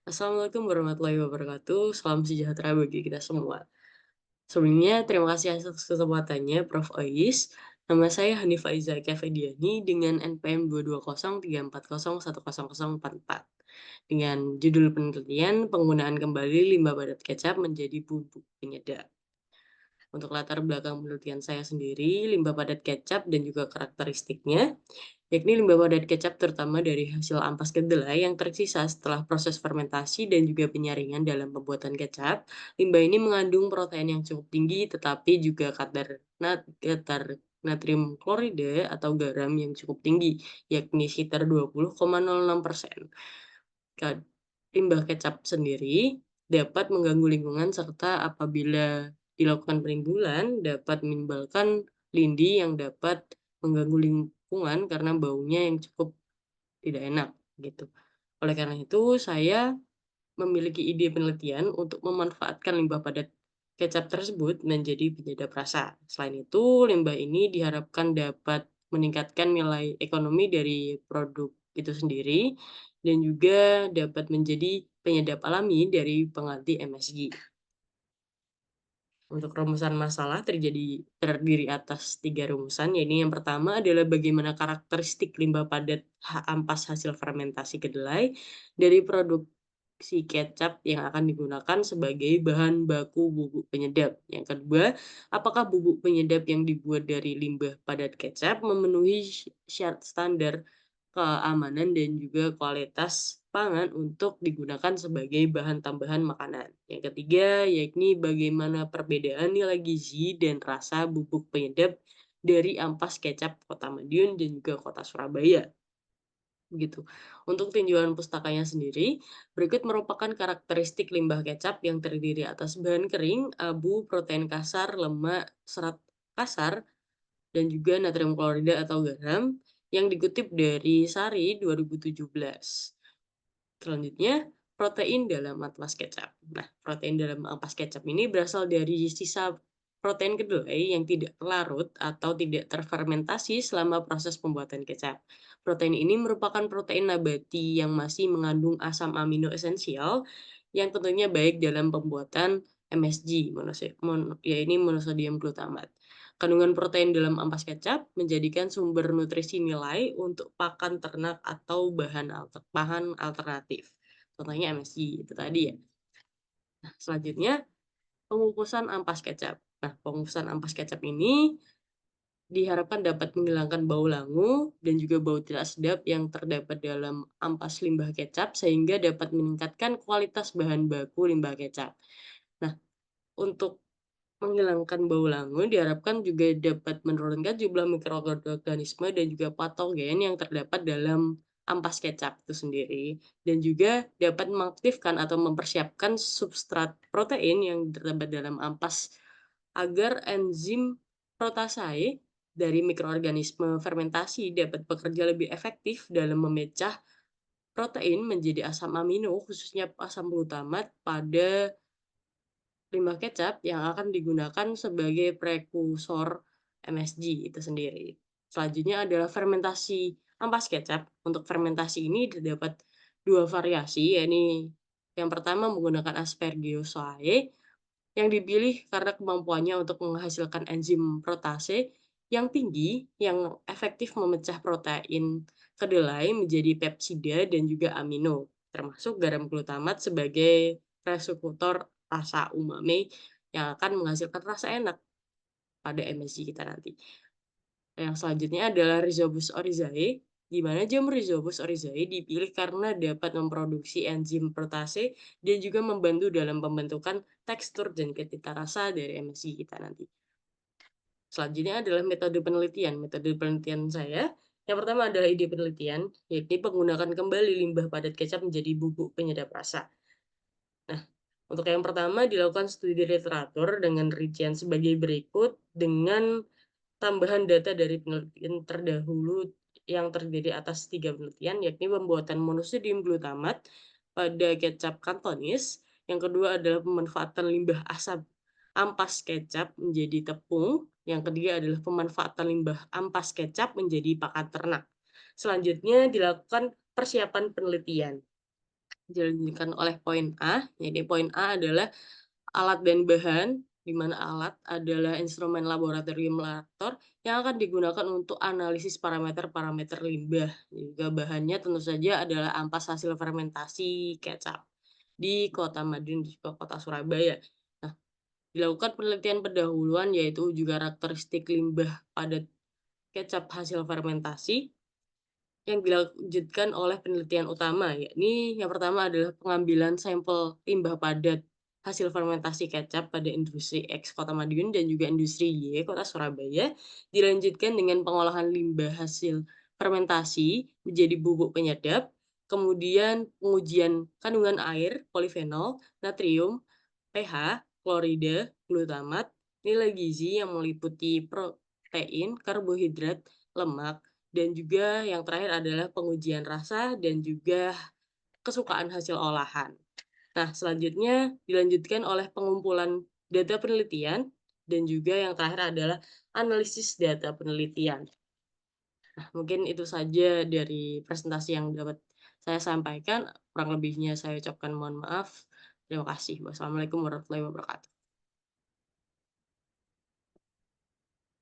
Assalamualaikum warahmatullahi wabarakatuh. Salam sejahtera bagi kita semua. Sebelumnya, terima kasih atas kesempatannya, Prof. Ois. Nama saya Hanifah Izzaka Fediani dengan NPM 22034010044 dengan judul penelitian penggunaan kembali limbah padat kecap menjadi bubuk penyedap. Untuk latar belakang penelitian saya sendiri, limbah padat kecap dan juga karakteristiknya, yakni limbah padat kecap terutama dari hasil ampas kedelai yang tersisa setelah proses fermentasi dan juga penyaringan dalam pembuatan kecap. Limbah ini mengandung protein yang cukup tinggi tetapi juga kadar natrium klorida atau garam yang cukup tinggi, yakni sekitar 20,06%. Limbah kecap sendiri dapat mengganggu lingkungan serta apabila dilakukan penimbulan dapat menimbulkan lindi yang dapat mengganggu lingkungan karena baunya yang cukup tidak enak gitu. Oleh karena itu, saya memiliki ide penelitian untuk memanfaatkan limbah padat kecap tersebut menjadi penyedap rasa. Selain itu, limbah ini diharapkan dapat meningkatkan nilai ekonomi dari produk itu sendiri dan juga dapat menjadi penyedap alami dari pengganti MSG. Untuk rumusan masalah terdiri atas 3 rumusan, yaitu yang pertama adalah bagaimana karakteristik limbah padat ampas hasil fermentasi kedelai dari produksi kecap yang akan digunakan sebagai bahan baku bubuk penyedap. Yang kedua, apakah bubuk penyedap yang dibuat dari limbah padat kecap memenuhi syarat standar keamanan dan juga kualitas pangan untuk digunakan sebagai bahan tambahan makanan. Yang ketiga, yakni bagaimana perbedaan nilai gizi dan rasa bubuk penyedap dari ampas kecap Kota Madiun dan juga Kota Surabaya. Begitu. Untuk tinjauan pustakanya sendiri, berikut merupakan karakteristik limbah kecap yang terdiri atas bahan kering, abu, protein kasar, lemak, serat kasar, dan juga natrium klorida atau garam yang dikutip dari Sari 2017. Selanjutnya, protein dalam atlas kecap. Nah, protein dalam ampas kecap ini berasal dari sisa protein kedelai yang tidak larut atau tidak terfermentasi selama proses pembuatan kecap. Protein ini merupakan protein nabati yang masih mengandung asam amino esensial yang tentunya baik dalam pembuatan MSG, yaitu monosodium glutamat. Kandungan protein dalam ampas kecap menjadikan sumber nutrisi nilai untuk pakan ternak atau bahan alternatif. Contohnya MSG itu tadi ya. Nah, selanjutnya pengukusan ampas kecap. Nah, pengukusan ampas kecap ini diharapkan dapat menghilangkan bau langu dan juga bau tidak sedap yang terdapat dalam ampas limbah kecap sehingga dapat meningkatkan kualitas bahan baku limbah kecap. Nah, untuk menghilangkan bau langu diharapkan juga dapat menurunkan jumlah mikroorganisme dan juga patogen yang terdapat dalam ampas kecap itu sendiri dan juga dapat mengaktifkan atau mempersiapkan substrat protein yang terdapat dalam ampas agar enzim protase dari mikroorganisme fermentasi dapat bekerja lebih efektif dalam memecah protein menjadi asam amino khususnya asam glutamat pada limbah kecap yang akan digunakan sebagai prekursor MSG itu sendiri. Selanjutnya adalah fermentasi ampas kecap. Untuk fermentasi ini terdapat 2 variasi, yakni yang pertama menggunakan Aspergillosae yang dipilih karena kemampuannya untuk menghasilkan enzim protase yang tinggi yang efektif memecah protein kedelai menjadi pepsida dan juga amino, termasuk garam glutamat sebagai presekutor rasa umami yang akan menghasilkan rasa enak pada MSG kita nanti. Yang selanjutnya adalah Rhizobus oryzae, di mana jamur Rhizobus oryzae dipilih karena dapat memproduksi enzim protase dan juga membantu dalam pembentukan tekstur dan cita rasa dari MSG kita nanti. Selanjutnya adalah metode penelitian. Metode penelitian saya, yang pertama adalah ide penelitian, yaitu menggunakan kembali limbah padat kecap menjadi bubuk penyedap rasa. Nah, untuk yang pertama dilakukan studi literatur dengan rincian sebagai berikut dengan tambahan data dari penelitian terdahulu yang terdiri atas 3 penelitian, yakni pembuatan monosodium glutamat pada kecap Kantonis. Yang kedua adalah pemanfaatan limbah asap ampas kecap menjadi tepung. Yang ketiga adalah pemanfaatan limbah ampas kecap menjadi pakan ternak. Selanjutnya dilakukan persiapan penelitian. dilanjutkan oleh poin A, jadi poin A adalah alat dan bahan, di mana alat adalah instrumen laboratorium laborator yang akan digunakan untuk analisis parameter-parameter limbah. Juga bahannya tentu saja adalah ampas hasil fermentasi kecap di Kota Madiun, di Kota Surabaya. Nah, dilakukan penelitian pendahuluan yaitu uji karakteristik limbah padat kecap hasil fermentasi yang dilanjutkan oleh penelitian utama, yakni yang pertama adalah pengambilan sampel limbah padat hasil fermentasi kecap pada industri X Kota Madiun dan juga industri Y Kota Surabaya, dilanjutkan dengan pengolahan limbah hasil fermentasi menjadi bubuk penyedap, kemudian pengujian kandungan air, polifenol, natrium, pH, klorida, glutamat, nilai gizi yang meliputi protein, karbohidrat, lemak, dan juga yang terakhir adalah pengujian rasa dan juga kesukaan hasil olahan. Nah, selanjutnya dilanjutkan oleh pengumpulan data penelitian dan juga yang terakhir adalah analisis data penelitian. Nah, mungkin itu saja dari presentasi yang dapat saya sampaikan. Kurang lebihnya saya ucapkan mohon maaf. Terima kasih. Wassalamualaikum warahmatullahi wabarakatuh.